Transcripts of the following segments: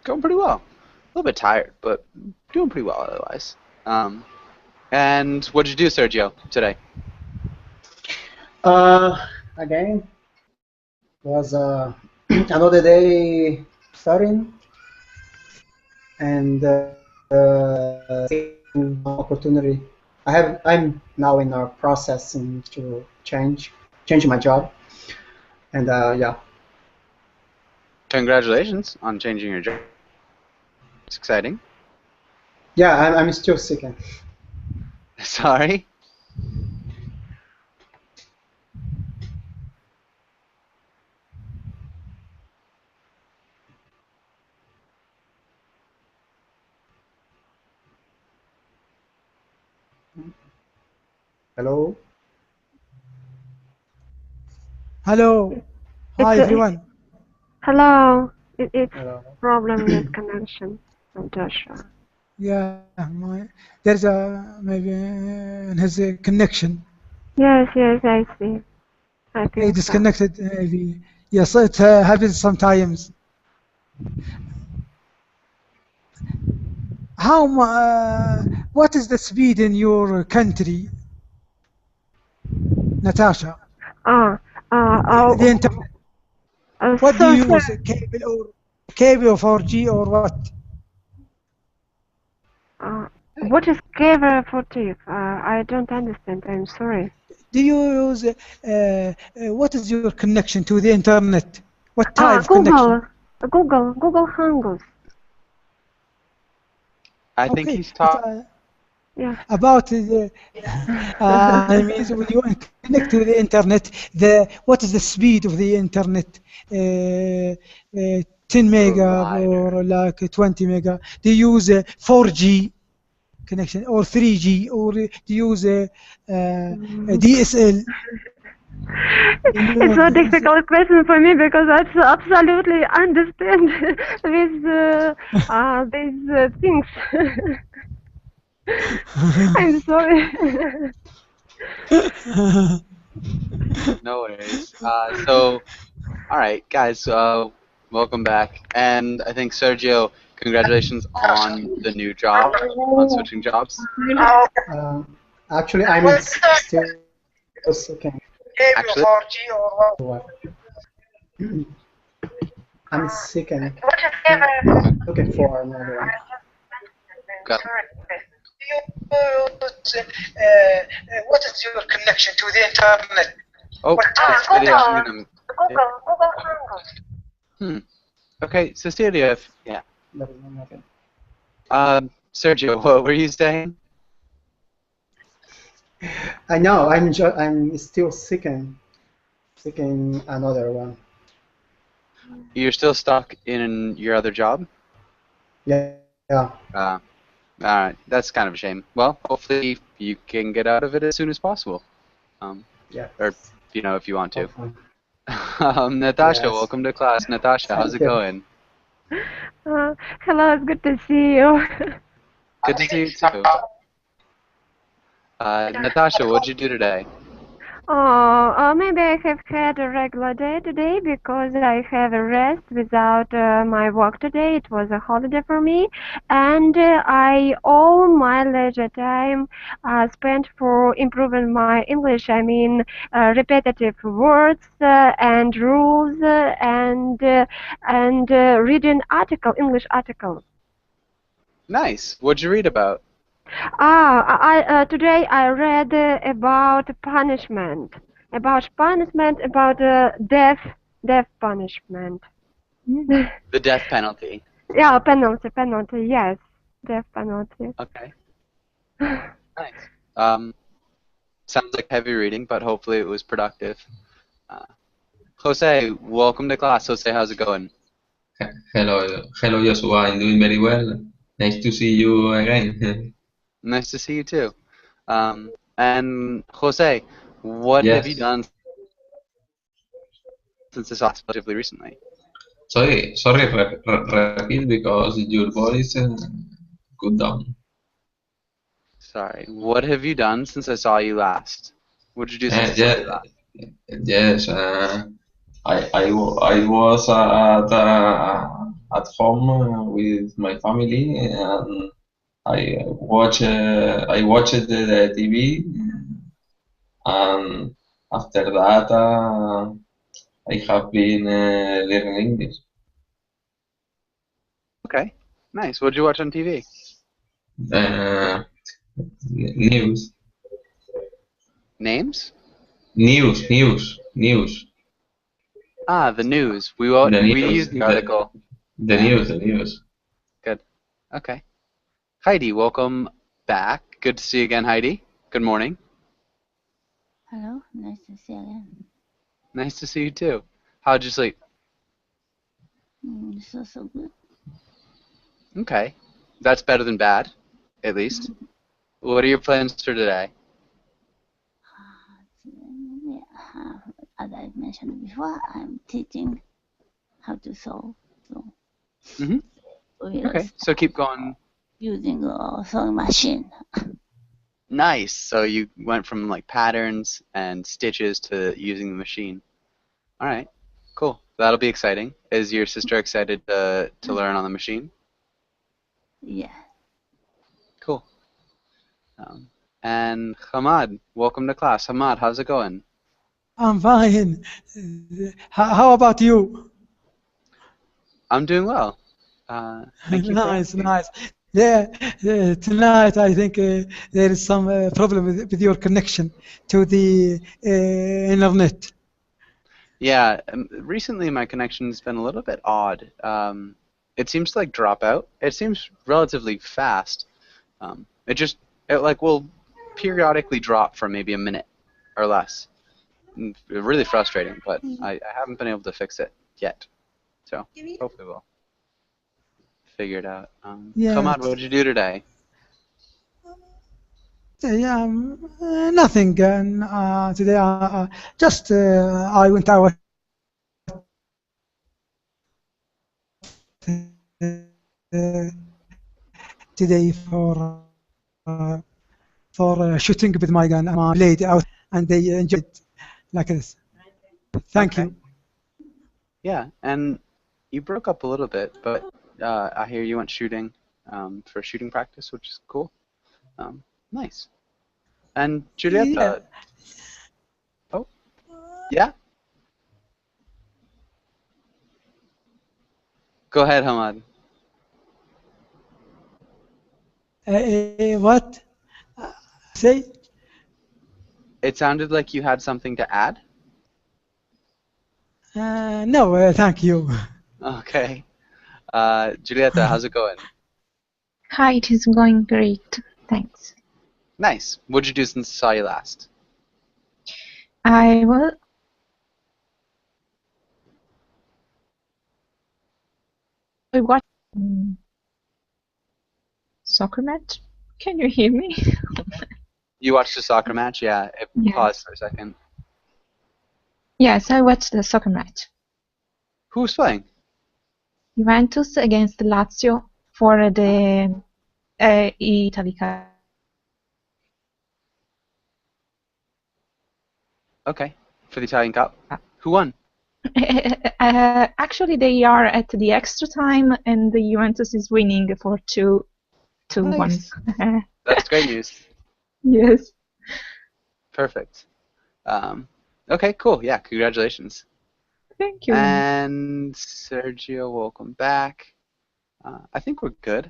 Going pretty well. A little bit tired, but doing pretty well otherwise. And what did you do, Sergio, today? Uh, Again, was another day studying and seeking opportunity. I'm now in a process to change my job, and yeah, Congratulations on changing your job. It's exciting. yeah, I'm still seeking. Sorry. Hello. Hello. It's Hi, a, everyone. hello. It's Hello. problem with connection, Natasha. Yeah, there's a maybe in his connection. Yes, I see. I He think so. disconnected maybe. Yes, it happens sometimes. What is the speed in your country, Natasha? Ah, uh, The uh, internet. uh, What do so, you use? sir, Cable or 4G or what? uh, what is cover for teeth? I don't understand. I'm sorry. Do you use what is your connection to the internet? What type of connection? Google Hangouts. I think Okay, he's but talking. Yeah. about the I mean, when you connect to the internet, what is the speed of the internet? 10 mega Provider. or like 20 mega? Do you use a 4G connection or 3G or do you use a DSL? You It's know, a difficult question for me because I absolutely understand these things. I'm sorry. No worries. All right, guys. Welcome back. And I think Sergio, congratulations on the new job, on switching jobs. Uh, Actually, I'm still seeking. Actually, What? I'm seeking, okay, looking for another one. got it. What is your connection to the internet? Oh, What type? Cecilia, I'm gonna. Yeah. Google Hangouts. Hmm. Okay, Cecilia. Yeah. Okay. Sergio, what were you saying? I know. I'm still seeking another one. You're still stuck in your other job? Yeah. Yeah. Uh, Alright, that's kind of a shame. Well, hopefully you can get out of it as soon as possible. Yeah. Or, if you want to. Hopefully. Natasha, Yes. welcome to class. Natasha, how's Thank it you. going? Hello, it's good to see you. Good to see you too. Natasha, what'd you do today? Maybe I have had a regular day today because I have a rest without my work today. It was a holiday for me, and I all my leisure time spent for improving my English. I mean, repetitive words and rules and reading English articles. Nice. What'd you read about? Today I read about punishment, about death punishment. The death penalty. Yeah, penalty, yes, death penalty. Okay, nice. Sounds like heavy reading, but hopefully it was productive. Uh, Jose, welcome to class. Jose, how's it going? Hello, Joshua. I'm doing very well. Nice to see you again. Nice to see you too. And Jose, what have you Yes. done since this class relatively recently? Sorry, repeat because your voice good down. Sorry. What have you done since I saw you last? What did you do since I saw Yeah, you last? yes. I was at at home with my family, and I watched the TV, and after that I have been learning English. Okay, nice. What'd you watch on TV? News. Names? News. Ah, the news. We The we news. used the article. The news. Good. Okay. Heidi, welcome back. Good to see you again, Heidi. Good morning. Hello, nice to see you again. Nice to see you too. How'd you sleep? So good. Okay. That's better than bad, at least. What are your plans for today? As I mentioned before, I'm teaching how to sew. So we'll Okay, so keep going. using a sewing machine. Nice. So you went from like patterns and stitches to using the machine. All right, cool. That'll be exciting. Is your sister excited to learn on the machine? Yeah. Cool. And Hamad, welcome to class. Hamad, how's it going? I'm fine. How about you? I'm doing well. Thank you for Nice, asking. nice. Yeah, tonight I think there is some problem with your connection to the internet. Yeah, recently my connection's been a little bit odd. It seems to like drop out. It seems relatively fast. It like will periodically drop for maybe a minute or less. Really frustrating, but I haven't been able to fix it yet. So hopefully we'll figure it out. Yeah. Hamad, what did you do today? Yeah, nothing. Today, just I went out today for shooting with my gun. I played out, and they enjoyed it like this. Thank Okay. you. Yeah, and you broke up a little bit, but I hear you went shooting for shooting practice, which is cool. Nice. And Julieta, oh, yeah? Go ahead, Hamad. What? Say? It sounded like you had something to add. No, thank you. Okay. Julieta, how's it going? Hi, it is going great. Thanks. Nice. What'd you do since I saw you last? I will. I watched soccer match. Can you hear me? You watched a soccer match? Yeah. Yeah. Pause for a second. Yes, I watched the soccer match. Who was playing? Juventus against Lazio for the Italy Cup. Okay. For the Italian Cup. Who won? Actually, they are at the extra time, and the Juventus is winning for 2-1. Nice. That's great news. Yes. Perfect. Okay, cool. Yeah, congratulations. Thank you. And Sergio, welcome back. I think we're good.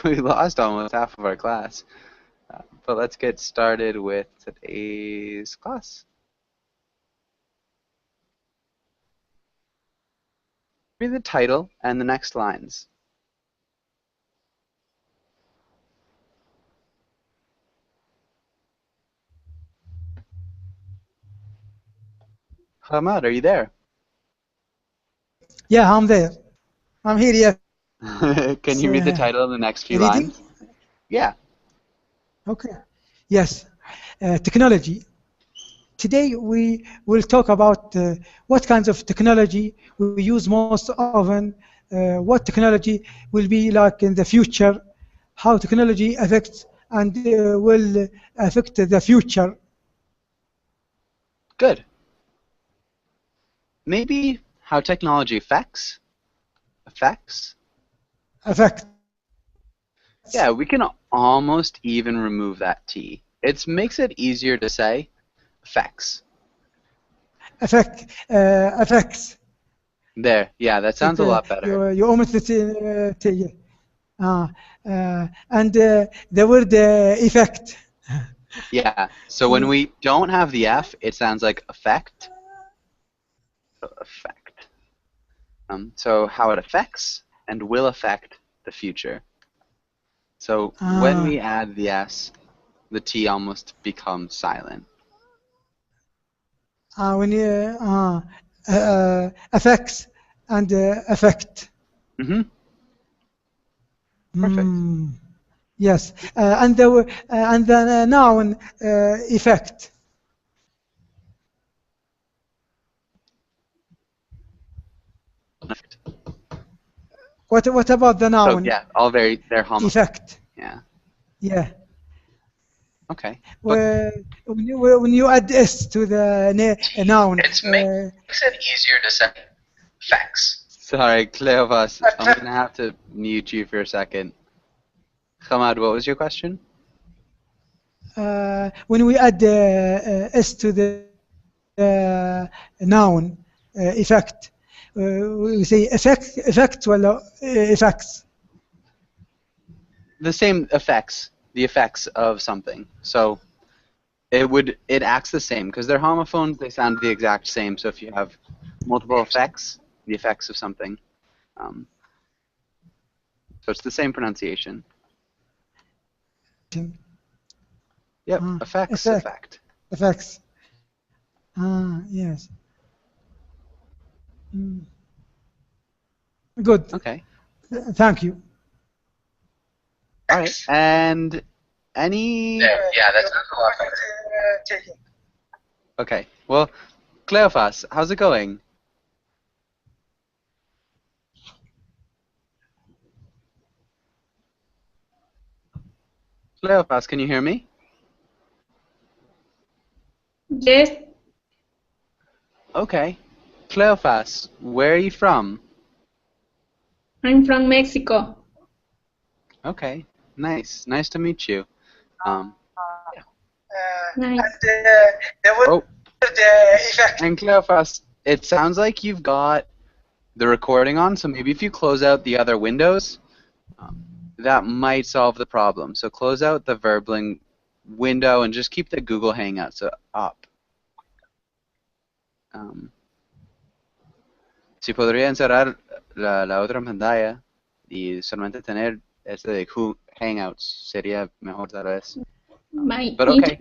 We lost almost half of our class. But let's get started with today's class. Read the title and the next lines. Hamad, are you there? Yeah, I'm there. I'm here. Yeah. Can you read the title and the next few Reading? lines? Yeah. Okay. Yes. Technology. Today we will talk about what kinds of technology we use most often, what technology will be like in the future, how technology affects and will affect the future. Good. Maybe how technology affects effects? Effect. Yeah, we can almost even remove that T. It makes it easier to say effects. Effects. There, yeah, that sounds a lot better. You almost and the word effect. Yeah, so when we don't have the F, it sounds like effect. Effect. So how it affects and will affect the future. So when we add the S, the T almost becomes silent. When you affects and effect. Mm-hmm. Perfect. Yes, and the noun effect. What about the noun? So yeah, all they're homophones. Effect. Yeah. Yeah. Okay. When you add s to the noun, It makes it easier to say facts. Sorry, Cleopas, I'm gonna have to mute you for a second. Hamad, what was your question? When we add s to the noun effect, we say effect ولا effects. The same effects, the effects of something. So it acts the same because they're homophones. They sound the exact same. So if you have multiple effects, the effects of something. So it's the same pronunciation. Yep, effects. Effect. Effects. Yes. Good. Okay. Thank you. All right. And any? Yeah, that's a lot better. Okay. Well, Cleopas, how's it going? Cleopas, can you hear me? Yes. Okay. Cleopas, where are you from? I'm from Mexico. Okay. Nice. Nice to meet you. Nice. And Cleopas, it sounds like you've got the recording on, so maybe if you close out the other windows, that might solve the problem. So close out the Verbling window and just keep the Google Hangouts up. Si podría encerrar la otra pantalla y solamente tener este de Hangouts, sería mejor tal vez. But okay.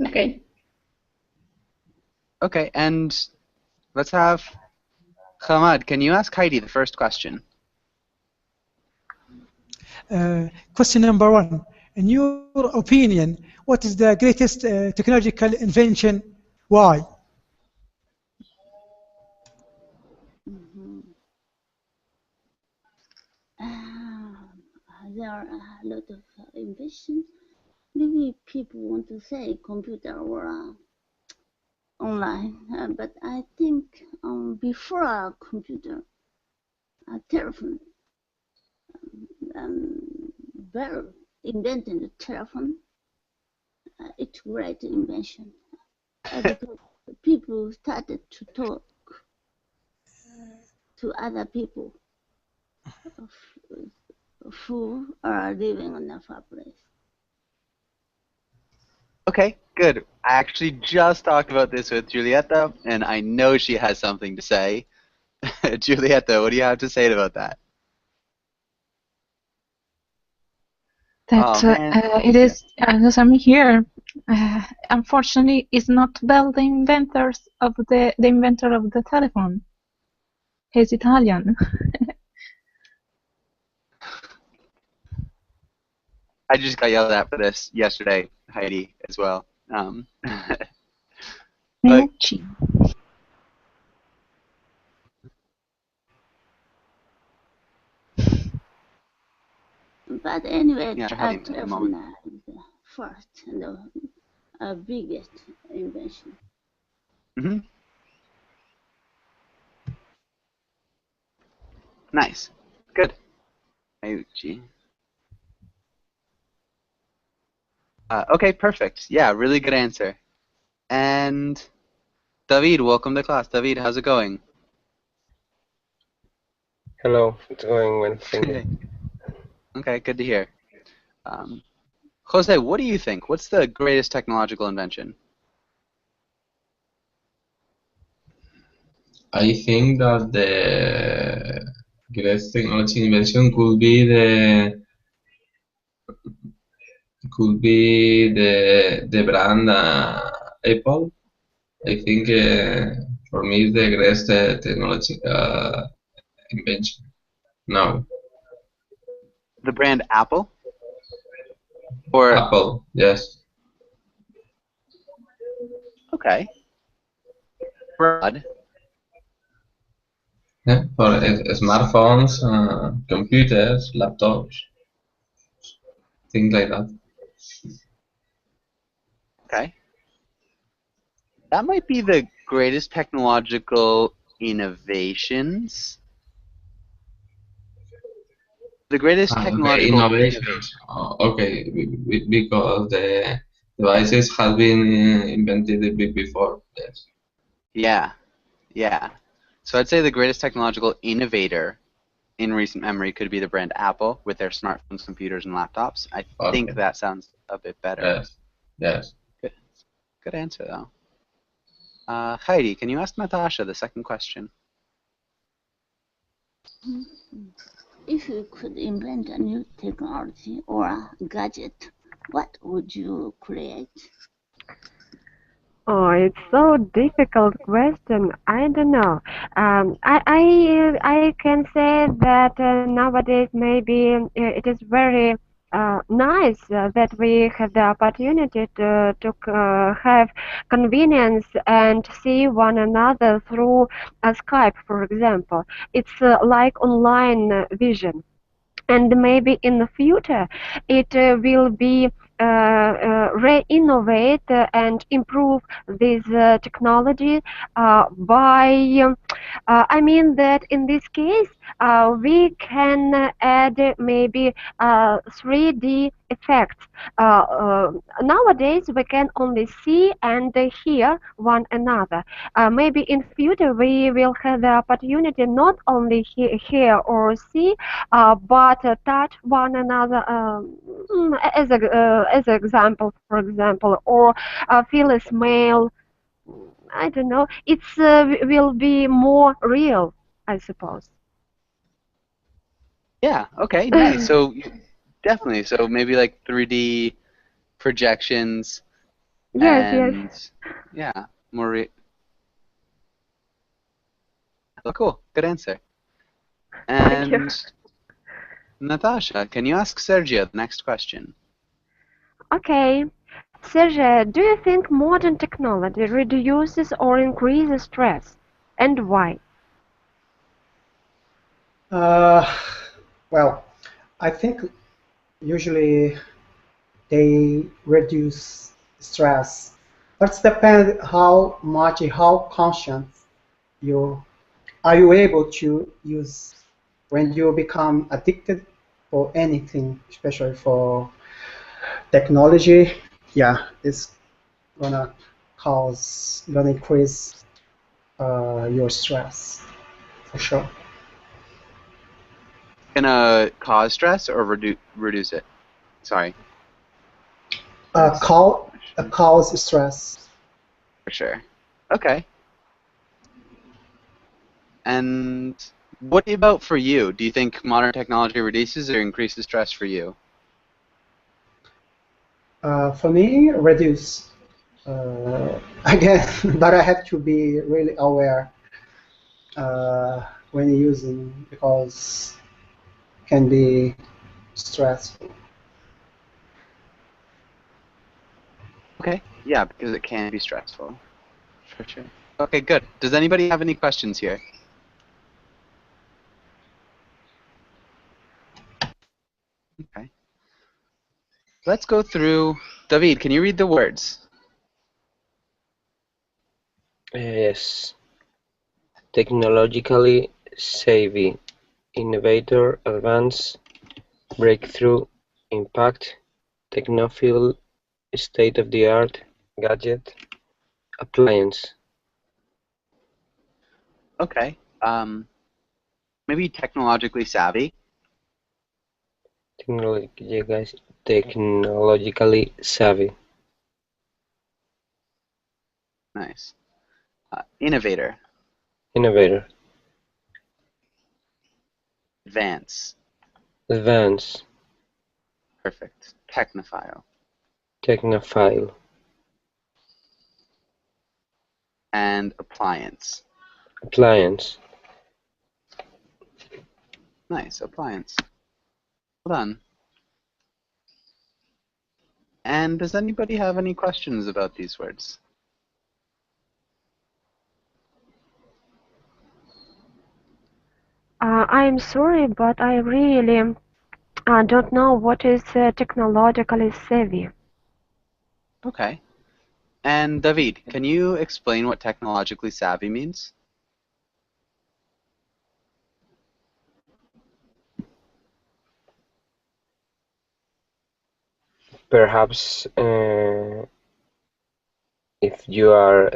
Okay. Okay, and let's have Hamad. Can you ask Heidi the first question? Question number 1. In your opinion, what is the greatest technological invention? Why? There are a lot of inventions. Maybe people want to say computer or online, but I think before a computer, a telephone, Bell invented the telephone. It's a great invention because people started to talk to other people who are living in a far place. Okay, good. I actually just talked about this with Giulietta, and I know she has something to say. Giulietta, what do you have to say about that? It is, as I'm here, unfortunately, it's not Bell the inventor of the telephone. He's Italian. I just got yelled at for this yesterday, Heidi, as well. But, But anyway, yeah, telephone is the first and the biggest invention. Mm-hmm. Nice. Good. Mayuchi. Okay, perfect. Yeah, really good answer. And David, welcome to class. David, how's it going? Hello, it's going well, thank you. Okay, good to hear. Jose, what do you think? What's the greatest technological invention? I think that the greatest technology invention could be the brand Apple. I think for me it's the greatest technology invention now. The brand Apple? Or Apple, yes. Okay. Broad. Yeah, for smartphones, computers, laptops, things like that. Okay. That might be the greatest technological innovations. The greatest Okay, technological innovations. Okay, because the devices have been invented a bit before. Yes. Yeah, yeah. So I'd say the greatest technological innovator in recent memory could be the brand Apple with their smartphones, computers, and laptops. I think that sounds a bit better. Yes. Yes. Good answer, though. Heidi, can you ask Natasha the second question? If you could invent a new technology or a gadget, what would you create? Oh, it's so difficult question. I don't know. I can say that nowadays maybe it is very nice that we have the opportunity to have convenience and see one another through Skype, for example. It's like online vision. And maybe in the future it will be re-innovate and improve this technology by I mean that in this case we can add maybe 3D effects. Nowadays we can only see and hear one another. Maybe in future we will have the opportunity not only hear or see, but touch one another as an example, for example, or feel a smell. I don't know. It's will be more real, I suppose. Yeah. Okay. Nice. So definitely. So maybe like 3D projections. Yes. And Yes. yeah, more. Oh, cool. Good answer. Thank you. And Natasha, can you ask Sergio the next question? Okay. Sergio, do you think modern technology reduces or increases stress, and why? Well, I think usually they reduce stress, but it depends how much, how conscious you are you able to use when you become addicted for anything, especially for technology. Yeah, it's gonna increase your stress for sure. Gonna cause stress or reduce it? Sorry. Cause stress. For sure. Okay. And what about for you? Do you think modern technology reduces or increases stress for you? For me, reduce. Again, but I have to be really aware when using, because it can be stressful. Okay. Yeah, because it can be stressful. For sure. Okay, good. Does anybody have any questions here? Okay. Let's go through. David, can you read the words? Yes. Technologically savvy. innovator, advance, breakthrough, impact, technophile, state-of-the-art, gadget, appliance. Okay. Maybe technologically savvy. Technologically savvy. Nice. Innovator. Innovator. Advance. Advance. Perfect. Technophile. Technophile. And appliance. Appliance. Nice. Appliance. Well done. And does anybody have any questions about these words? I'm sorry, but I really don't know what is technologically savvy. Okay. And David, can you explain what technologically savvy means? Perhaps if you are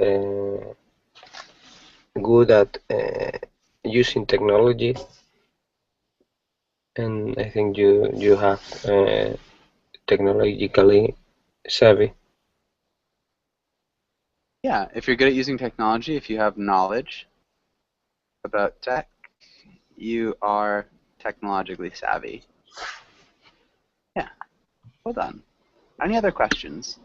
good at using technology, and I think you have technologically savvy. Yeah, if you're good at using technology, if you have knowledge about tech, you are technologically savvy. Yeah, well done. Any other questions?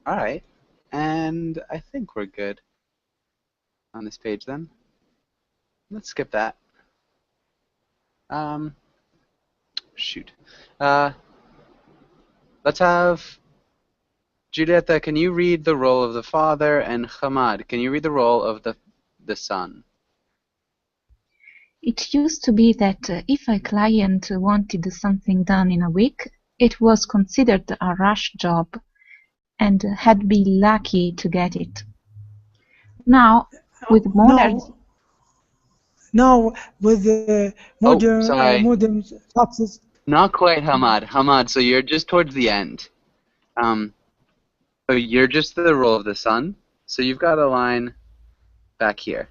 All right, and I think we're good on this page then. Let's skip that. Shoot. Let's have Julieta, can you read the role of the father, and Hamad, can you read the role of the son? It used to be that if a client wanted something done in a week, it was considered a rush job and had be lucky to get it. Now, with modern... Now, with modern faxes... Not quite, Hamad. Hamad, so you're just towards the end. So you're just the role of the son, so you've got a line back here.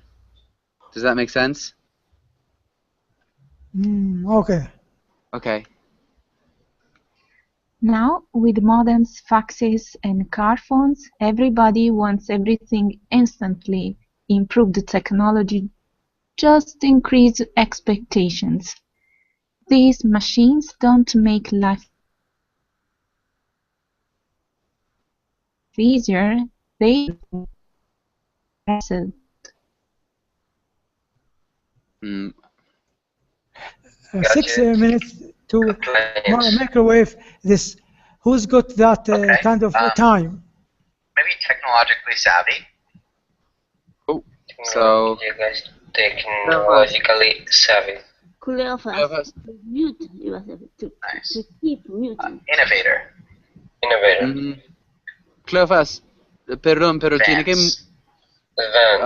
Does that make sense? Okay. Okay. Now, with modern faxes and car phones, everybody wants everything instantly. Improved technology just increase expectations. These machines don't make life easier, they press it. 6 minutes to microwave this. Who's got that kind of time? Maybe technologically savvy. Oh, so technologically savvy. Cleophas, mute yourself to keep muting. Innovator. Innovator. Cleophas, perdón, pero tiene que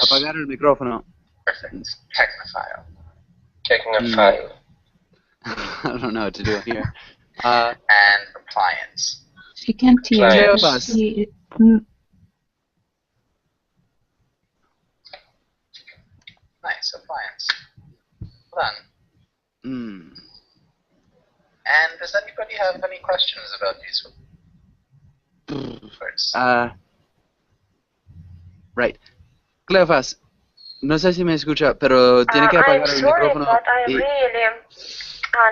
apagar el micrófono. Perfect. Technophile. Technophile. I don't know what to do here. And appliance. She can't hear. Cleophas. Nice, appliance. Well done. And does anybody have any questions about these words? Right. Cleophas, no sé si me escucha, pero tiene que apagar el micrófono. But I really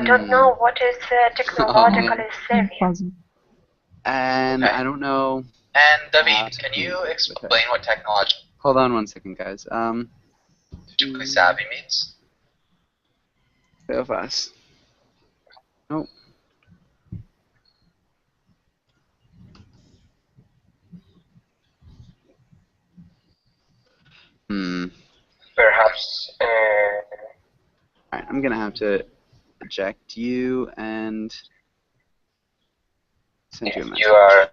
don't know what is technologically savvy. And I don't know. And David, can you explain what technology? Hold on one second, guys. Technically savvy means? Cleophas. Nope. Perhaps. Alright, I'm gonna have to eject you and send you a message. You are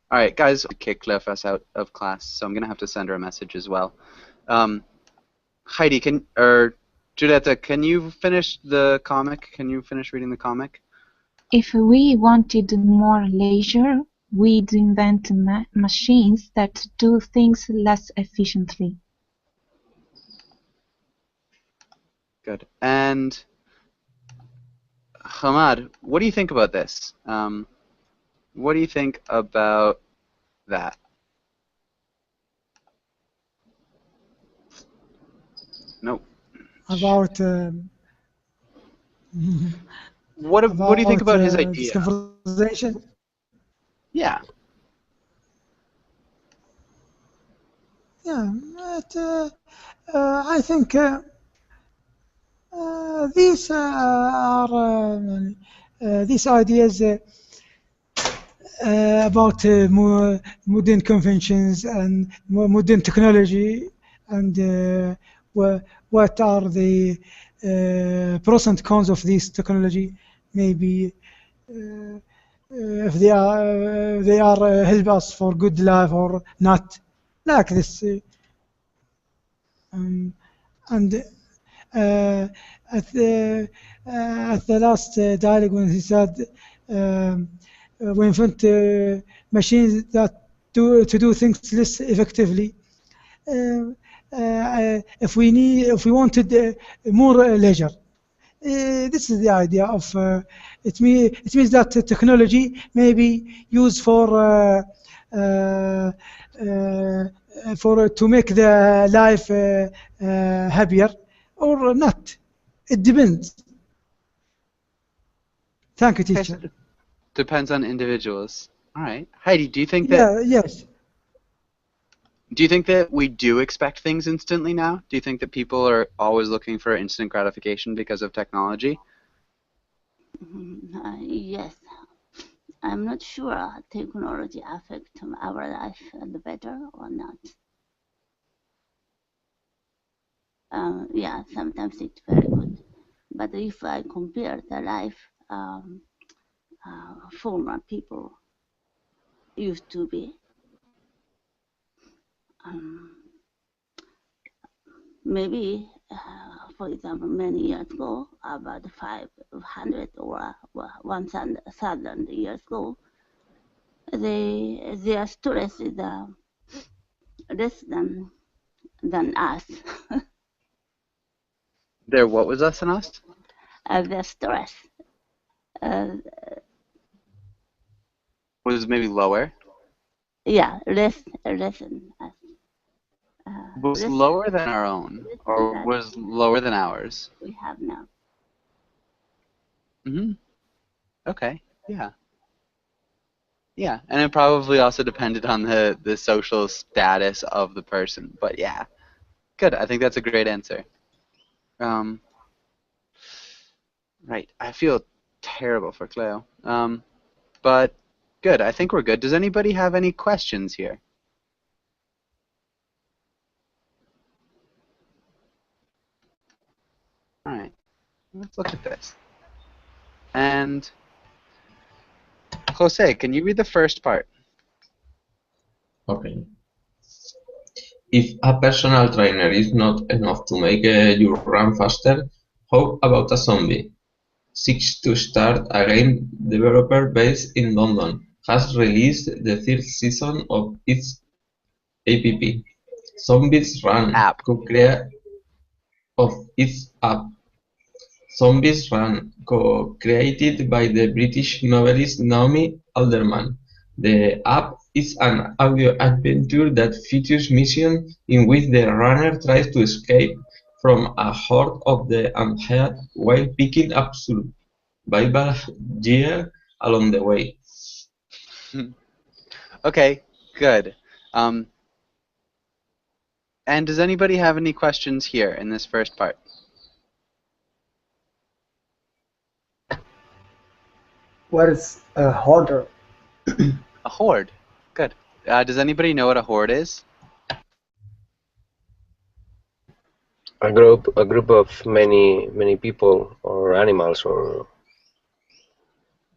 All right, guys, kick Cleofas out of class, so I'm gonna have to send her a message as well. Heidi, Giulietta, can you finish the comic? Can you finish reading the comic? If we wanted more leisure, we'd invent machines that do things less efficiently. Good. And Hamad, what do you think about this? What do you think about that? Nope. About what do you think about his idea? This conversation? Yeah. Yeah, I think these are these ideas about modern conventions and modern technology, and what are the pros and cons of this technology. Maybe if they are help us for good life or not, like this. And at the last dialogue, when he said we invent machines that to do things less effectively. If we wanted more leisure, this is the idea of it means that technology may be used for to make the life happier or not. It depends. Thank you, teacher. Depends on individuals. All right, Heidi, do you think that? Yeah. Yes. Do you think that we do expect things instantly now? Do you think that people are always looking for instant gratification because of technology? Yes. I'm not sure technology affects our life the better or not. Yeah, sometimes it's very good. But if I compare the life former people used to be, maybe, for example, many years ago, about 500 or 1,000 years ago, their stress is less than us. Their what was less than us? Their stress was maybe lower. Yeah, less than us. Was lower than our own, or was lower than ours? We have now. Okay. Yeah. Yeah, and it probably also depended on the social status of the person. But yeah, good. I think that's a great answer. Right. I feel terrible for Cleo. But good. I think we're good. Does anybody have any questions here? All right. Let's look at this. And Jose, can you read the first part? Okay. If a personal trainer is not enough to make you run faster, how about a zombie? Seeks to start a game developer based in London has released the third season of its app. Zombies Run Zombies Run, co-created by the British novelist Naomi Alderman. The app is an audio adventure that features missions in which the runner tries to escape from a horde of the undead while picking up survival gear along the way. Okay, good. And does anybody have any questions here in this first part? What is a hoarder? A horde. Good. Does anybody know what a horde is? A group of many people or animals or.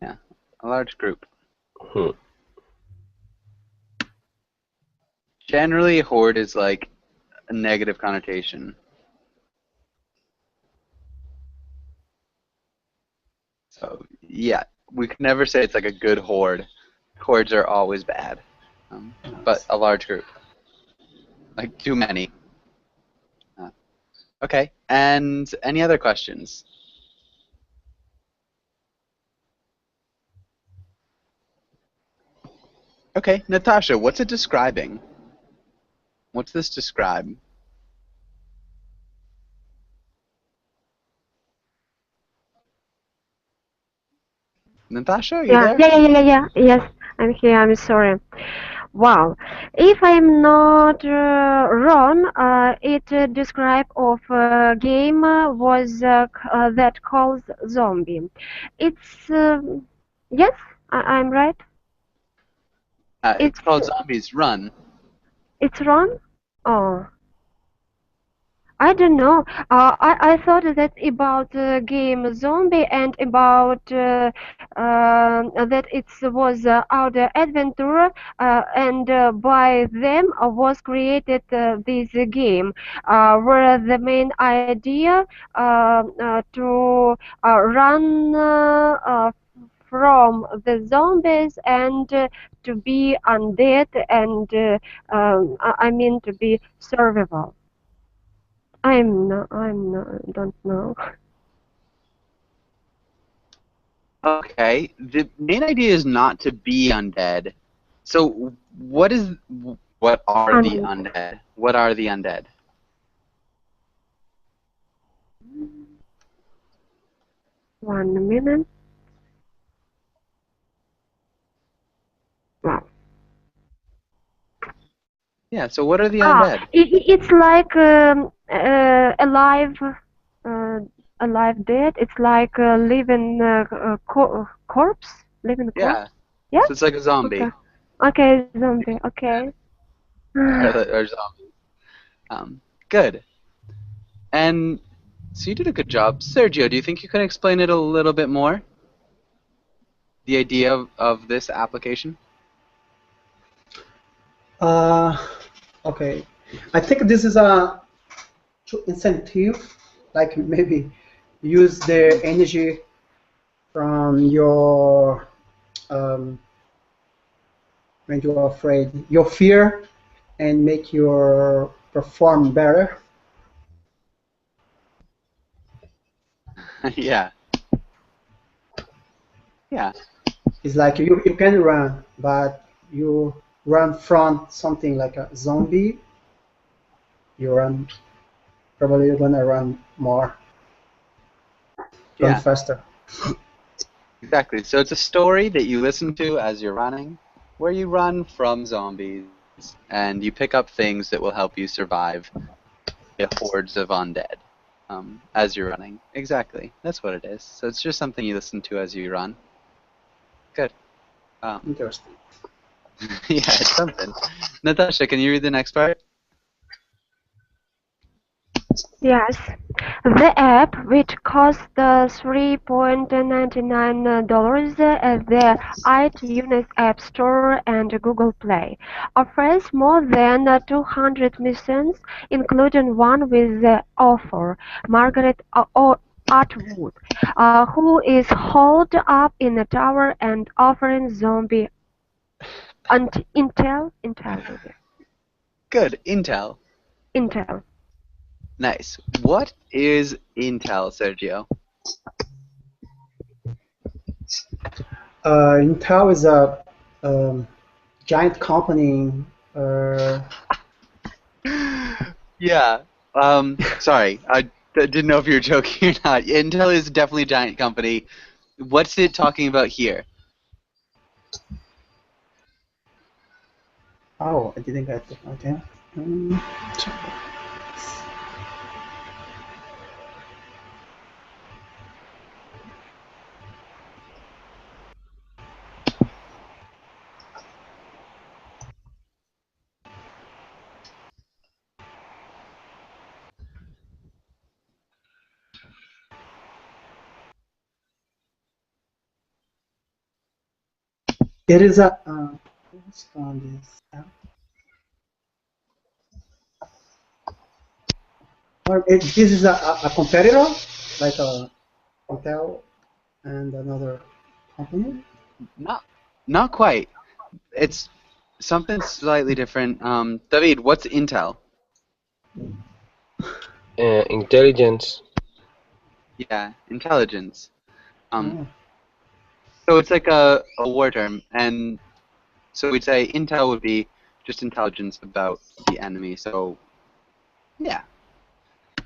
Yeah, a large group. generally horde is like a negative connotation. So yeah, we can never say it's like a good horde. Hordes are always bad, but a large group, like too many. Okay, and any other questions? Okay, Natasha, what's it describing? What's this describe? Natasha, are you Yeah, there? yeah, yeah, yeah, yeah. Yes, I'm here. I'm sorry. Wow. If I'm not wrong, it describe of a game was that calls zombie. It's yes, I'm right. It's It's called Zombies Run. it's wrong. Oh. I don't know. I thought that about game Zombie and about that it was our adventure and by them was created this game where the main idea to run from the zombies and to be undead and I mean to be survivable. Don't know. Okay, the main idea is not to be undead. So what are the And undead? What are the undead? one minute. Wow. Yeah, so what are the Ah, undead? it's like alive, uh, alive dead. It's like living corpse, living corpse. Yeah, Yeah. so it's like a Okay. zombie Okay, zombie. Okay. or zombie. Good. And so you did a good job. Sergio, do you think you can explain it a little bit more? The idea of this application? Okay. I think this is a to incentive, like maybe use the energy from your when you are afraid, your fear, and make your perform better. Yeah. Yeah. It's like you can run, but you run from something like a zombie. You run, probably you're gonna run more, run Yeah. faster. Exactly. So it's a story that you listen to as you're running, where you run from zombies and you pick up things that will help you survive the hordes of undead as you're running. Exactly. That's what it is. So it's just something you listen to as you run. Good. Interesting. Yeah, it's something. Natasha, can you read the next part? Yes, the app, which costs $3.99 at the iTunes App Store and Google Play, offers more than 200 missions, including one with the author, Margaret Atwood, who is holed up in a tower and offering zombie intel. Good. Intel. Intel. Nice. What is Intel, Sergio? Intel is a giant company. Yeah. Sorry. I didn't know if you were joking or not. Intel is definitely a giant company. What's it talking about here? Oh, I didn't get it. Okay. It is a who's on this app? Or this is a competitor, like a Intel and another company? Not quite. It's something slightly different. David, what's Intel? Intelligence. Yeah, intelligence. Oh. So it's like a war term, and so we'd say Intel would be just intelligence about the enemy. So yeah.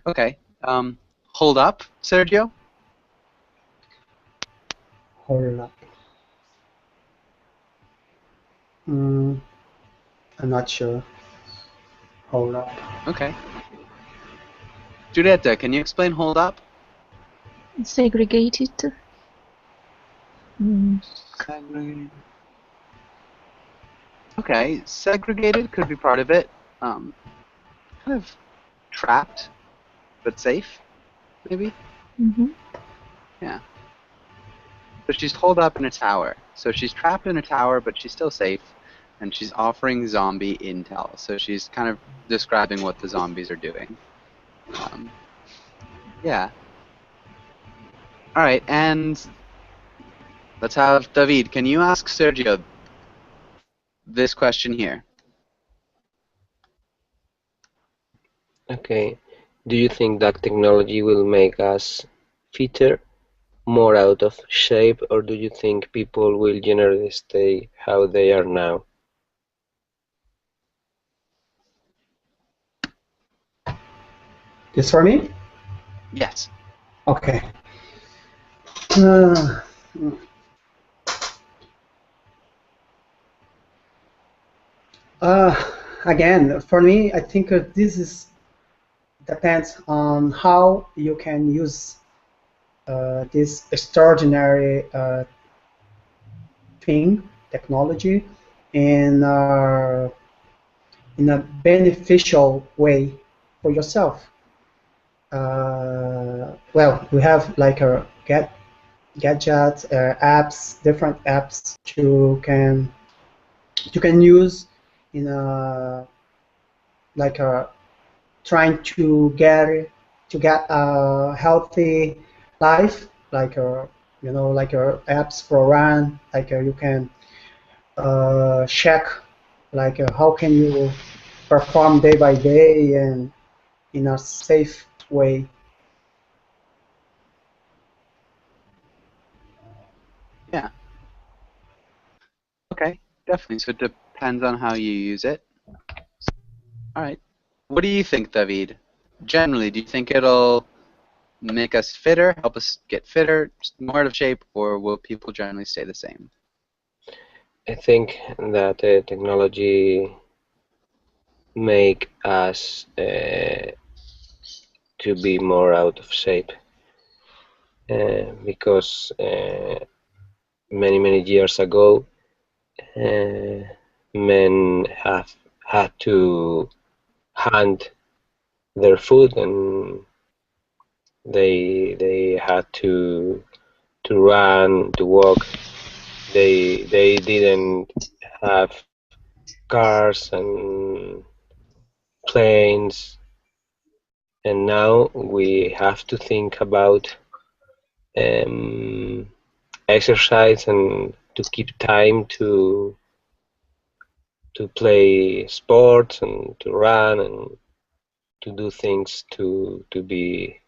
Okay. Hold up, Sergio. Hold up. I'm not sure. Hold up. Okay. Giulietta, can you explain hold up? Segregated. Segregated. Okay, segregated could be part of it. Kind of trapped, but safe, maybe? Yeah. So she's holed up in a tower. So she's trapped in a tower, but she's still safe, and she's offering zombie intel. So she's kind of describing what the zombies are doing. Yeah. All right, and let's have David. Can you ask Sergio this question here? Okay. Do you think that technology will make us fitter, more out of shape, or do you think people will generally stay how they are now? This for me? Yes. Okay. Again, for me, I think this is depends on how you can use this extraordinary technology, in a beneficial way for yourself. Well, we have like a gadgets, apps, different apps you can use in a like a trying to get a healthy life, like like apps for run, like you can check like how can you perform day by day and in a safe way. Yeah. Okay, definitely. So it depends on how you use it. All right. What do you think, David? Generally, do you think it'll make us fitter, help us get fitter, more out of shape, or will people generally stay the same? I think that technology make us to be more out of shape because many years ago men have had to hunt their food, and they had to run, to walk. They didn't have cars and planes, and now we have to think about exercise and to keep time to play sports and to run and to do things to be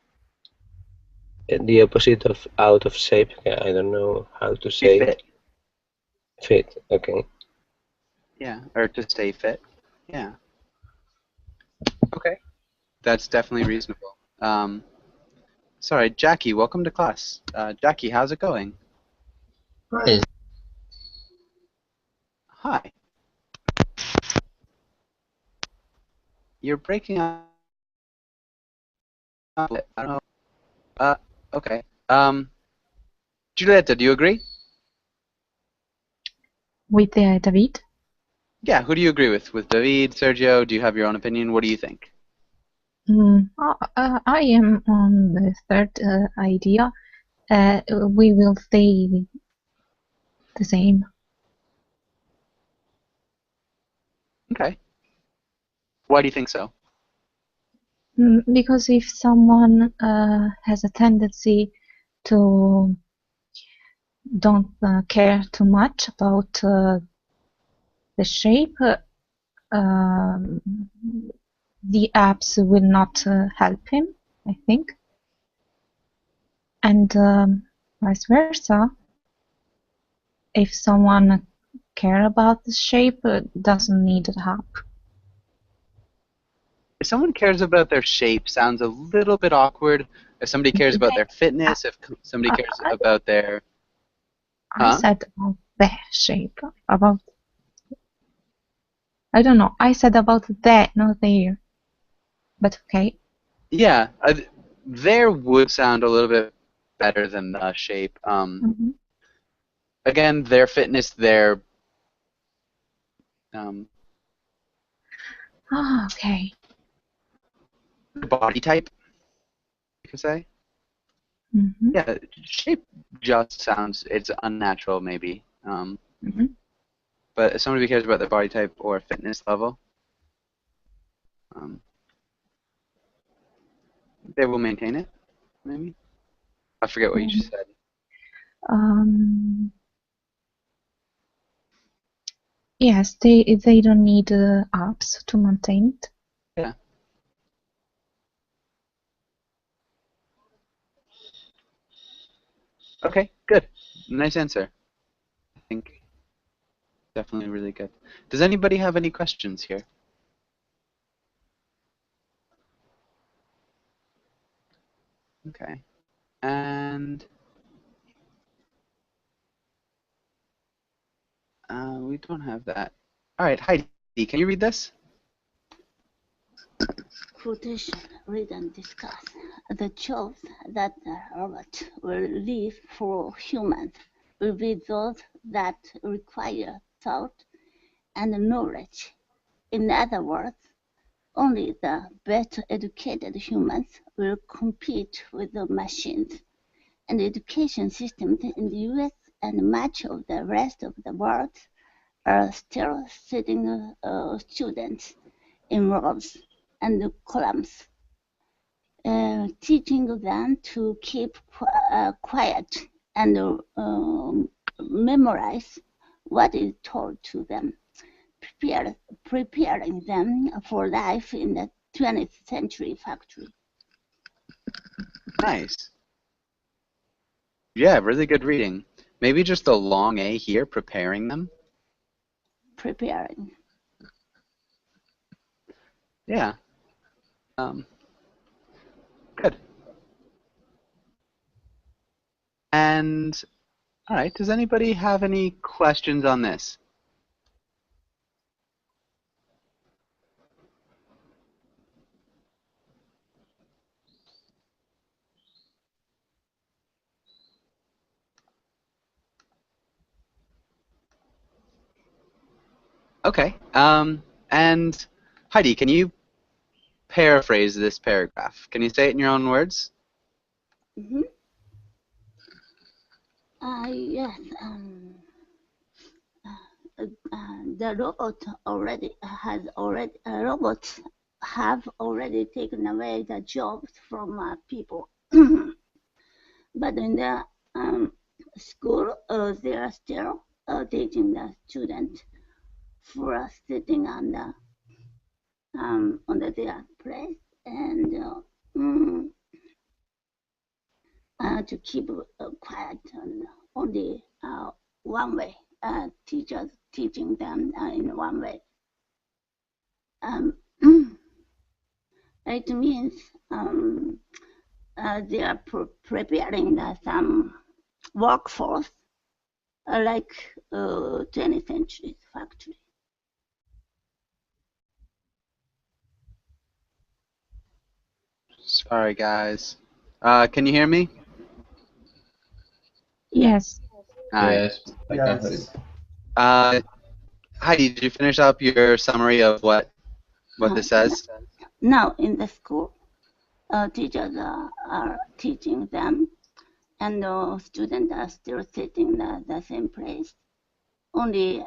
the opposite of out of shape. I don't know how to say fit. Fit, okay. Yeah, or to stay fit. Yeah. Okay. That's definitely reasonable. Sorry, Jackie, welcome to class. Jackie, how's it going? Hi. Hi. You're breaking up a bit. I don't know. Okay. Giulietta, do you agree? With David? Yeah, who do you agree with? With David, Sergio? Do you have your own opinion? What do you think? I am on the third idea. We will stay the same. Okay. Why do you think so? Because if someone has a tendency to don't care too much about the shape, um, the apps will not help him, I think. And vice versa, if someone care about the shape, doesn't need the app. If someone cares about their shape, sounds a little bit awkward. If somebody cares about their fitness, if somebody cares about their... I said about the shape, about... I don't know, I said about that, not there. But okay. Yeah, there would sound a little bit better than the shape. Again, their fitness, their... okay. body type, you could say. Yeah, shape just sounds, it's unnatural maybe. But if somebody cares about their body type or fitness level, they will maintain it, maybe? I forget what you just said. Yes, they don't need apps to maintain it. Yeah. Okay, good. Nice answer. I think definitely really good. Does anybody have any questions here? Okay. And we don't have that. All right, Heidi, can you read this? Quotation, read and discuss. The jobs that the robot will leave for humans will be those that require thought and knowledge. In other words, only the better educated humans will compete with the machines. And education systems in the US and much of the rest of the world are still sitting students in rows and columns, teaching them to keep quiet and memorize what is told to them, preparing them for life in the 20th century factory. Nice. Yeah, really good reading. Maybe just a long A here, preparing them. Preparing. Yeah. Good. And, all right, does anybody have any questions on this? Okay. And Heidi, can you paraphrase this paragraph? Can you say it in your own words? Mm-hmm. Yes. The robots have already taken away the jobs from people. But in the school, they are still teaching the students for sitting on their place and to keep quiet and only one way. Teachers teaching them in one way. It means they are preparing some workforce like 20th century factory. Sorry, guys. Can you hear me? Yes. Yes, I can hear it. Heidi, did you finish up your summary of what this says? Now in the school, teachers are teaching them, and students are still sitting in the same place. Only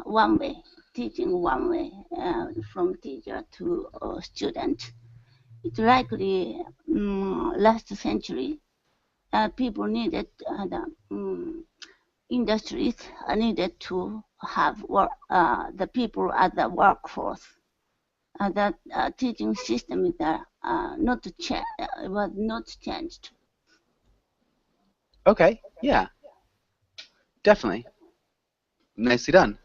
one way, teaching one way from teacher to student. it's likely last century people needed industries needed to have the people as the workforce. That teaching system is was not changed. Okay, yeah, definitely. Nicely done.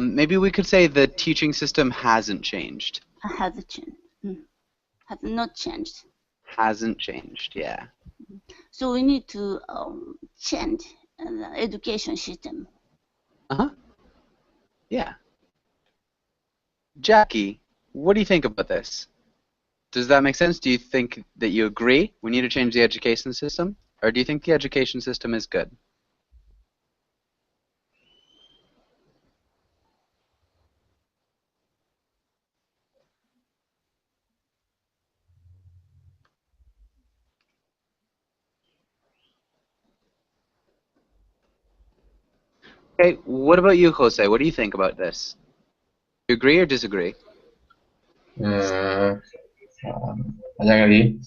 Maybe we could say the teaching system hasn't changed. Has not changed. Hasn't changed, yeah. So we need to change the education system. Uh-huh. Yeah. Jackie, what do you think about this? Does that make sense? Do you think that you agree we need to change the education system? Or do you think the education system is good? Okay, what about you, Jose? What do you think about this? Do you agree or disagree? I agree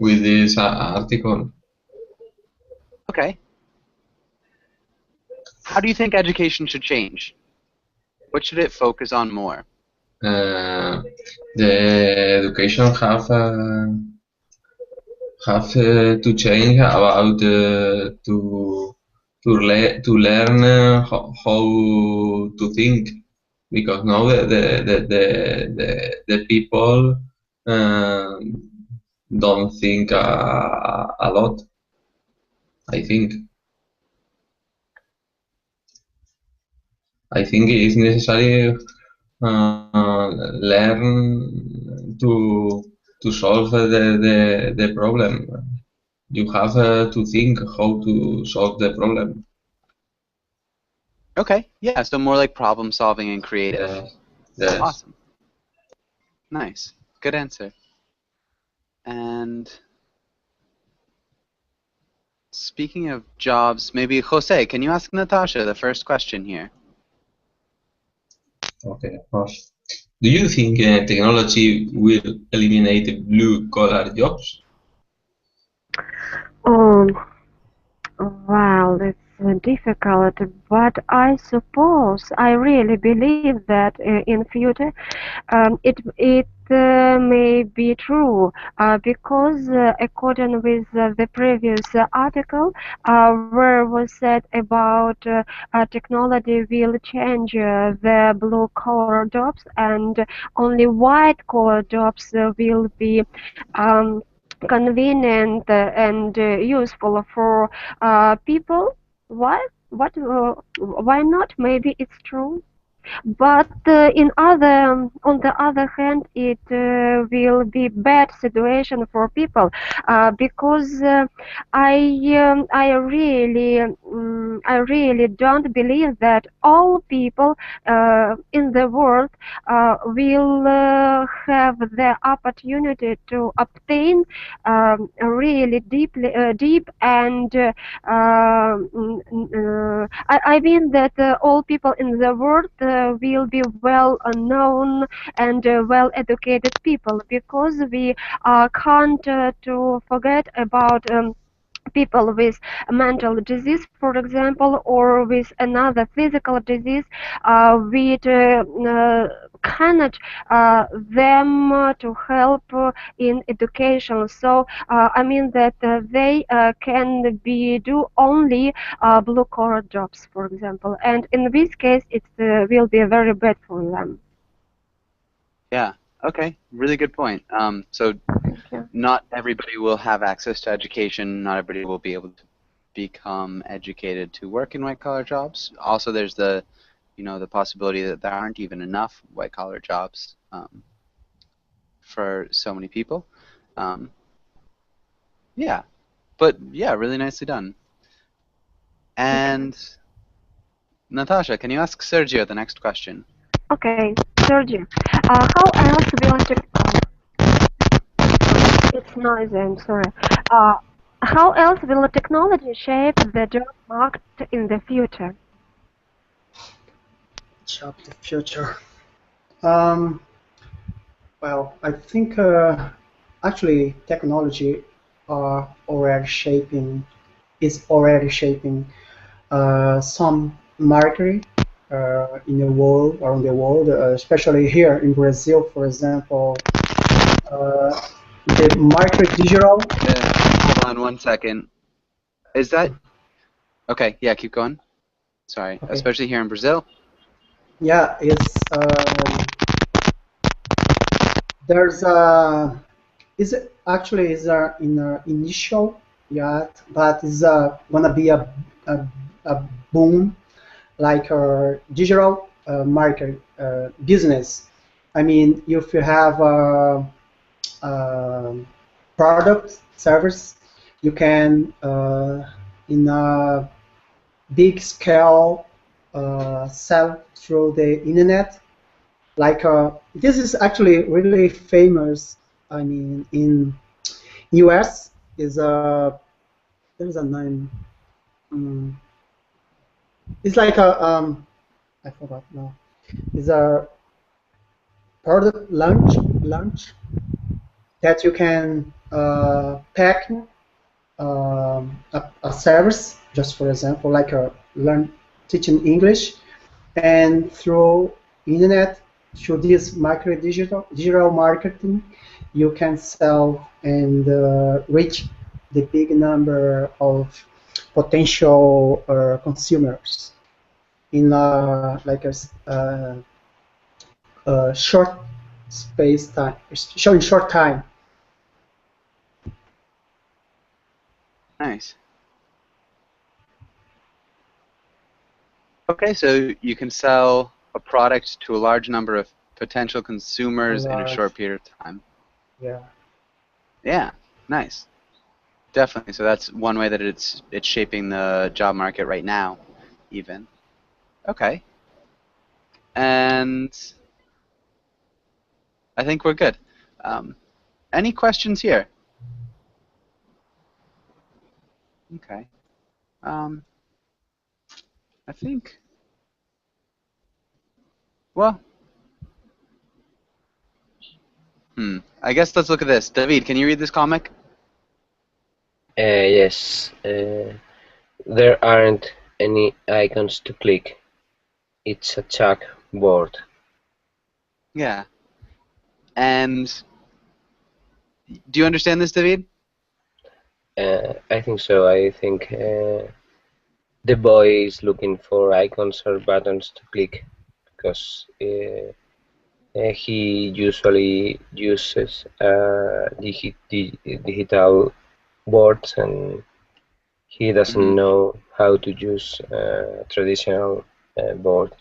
with this article. Okay. How do you think education should change? What should it focus on more? The education have to change about to learn how to think, because now the people don't think a lot, I think. I think it is necessary learn to solve the problem. You have to think how to solve the problem. Okay, yeah, so more like problem solving and creative. Yes. Awesome. Nice. Good answer. And speaking of jobs, maybe Jose, can you ask Natasha the first question here? Okay, of course. Do you think technology will eliminate blue-collar jobs? Well, it's difficult, but I suppose I really believe that in future it may be true because according with the previous article where was said about technology will change the blue collar jobs and only white collar jobs will be convenient and useful for people. Why not? Maybe it's true. But on the other hand, it will be bad situation for people because I really don't believe that all people in the world will have the opportunity to obtain a really deep and I mean that all people in the world will be well known and well educated people because we can't to forget about people with mental disease, for example, or with another physical disease, we cannot them to help in education. So I mean that they can be do only blue collar jobs, for example, and in this case it will be very bad for them. Yeah. Okay. Really good point. So not everybody will have access to education. Not everybody will be able to become educated to work in white-collar jobs. Also, there's the possibility that there aren't even enough white-collar jobs for so many people. Yeah. But yeah, really nicely done. And Natasha, can you ask Sergio the next question? Okay, Sergio, how else will it's noisy, I'm sorry. How else will technology shape the job market in the future? Job the future. Well, Well, I think actually technology are already shaping is already shaping some market in the world, around the world, especially here in Brazil, for example. The market digital. Hold on 1 second. Is that okay? Yeah, keep going. Sorry, Okay. especially here in Brazil. Yeah, it's there's a is actually is in initial yet, but it's gonna be a boom like a digital market business. I mean, if you have a product service, you can in a big scale sell through the internet. Like this is actually really famous. I mean, in US is a there's a name. Um, it's like a I forgot now. It's a product launch that you can pack a service, just for example, like a learn teaching English, and through internet, through this micro digital marketing, you can sell and reach the big number of potential consumers in like a short space time, showing short time. Nice. Okay, so you can sell a product to a large number of potential consumers in a short period of time. Yeah. Yeah, nice. Definitely. So that's one way that it's shaping the job market right now, even. Okay. And I think we're good. Any questions here? Okay. I think. Well. I guess let's look at this. David, can you read this comic? Yes. There aren't any icons to click. It's a chalkboard. Yeah. And do you understand this, David? I think so. I think the boy is looking for icons or buttons to click because he usually uses digital boards and he doesn't know how to use traditional board.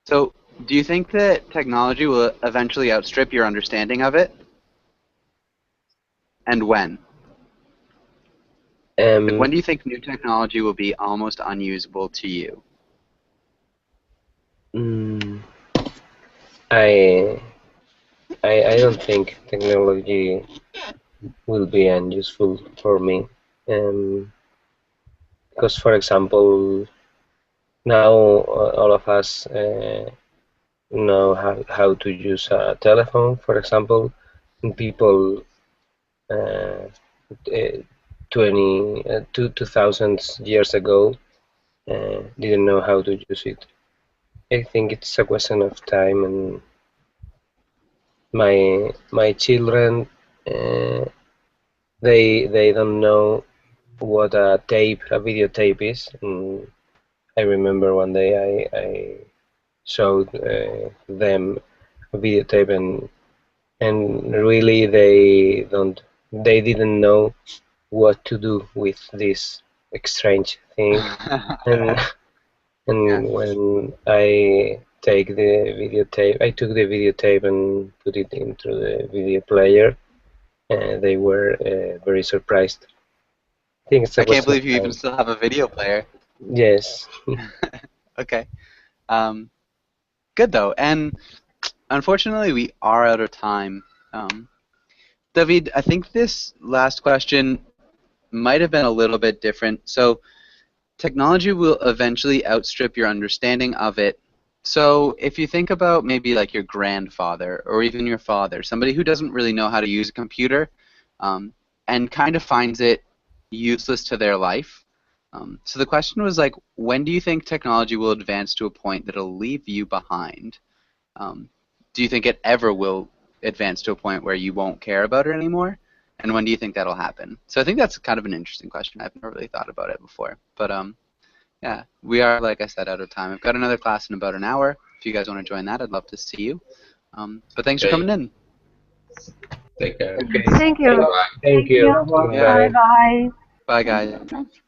So, do you think that technology will eventually outstrip your understanding of it? And when? Like, when do you think new technology will be almost unusable to you? I don't think technology will be unuseful for me. Because, for example, now all of us know how to use a telephone, for example, and people 2000 years ago didn't know how to use it. I think it's a question of time, and my children they don't know what a videotape is. And I remember one day I showed them a videotape, and really they didn't know what to do with this strange thing. and when I took the videotape and put it into the video player, they were very surprised. I can't believe you even still have a video player. Yes. Okay. Good though, and unfortunately we are out of time. David, I think this last question might have been a little bit different. So, technology will eventually outstrip your understanding of it. So if you think about maybe like your grandfather or even your father, somebody who doesn't really know how to use a computer and kind of finds it useless to their life. So the question was like, when do you think technology will advance to a point that it'll leave you behind? Do you think it ever will advance to a point where you won't care about it anymore? And when do you think that'll happen? So I think that's kind of an interesting question. I've never really thought about it before. But yeah, we are, like I said, out of time. I've got another class in about an hour. If you guys want to join that, I'd love to see you. But thanks for coming in. Take care. Okay. Thank you. Thank you. Yeah. Goodbye. Bye-bye. Bye, guys. Thanks.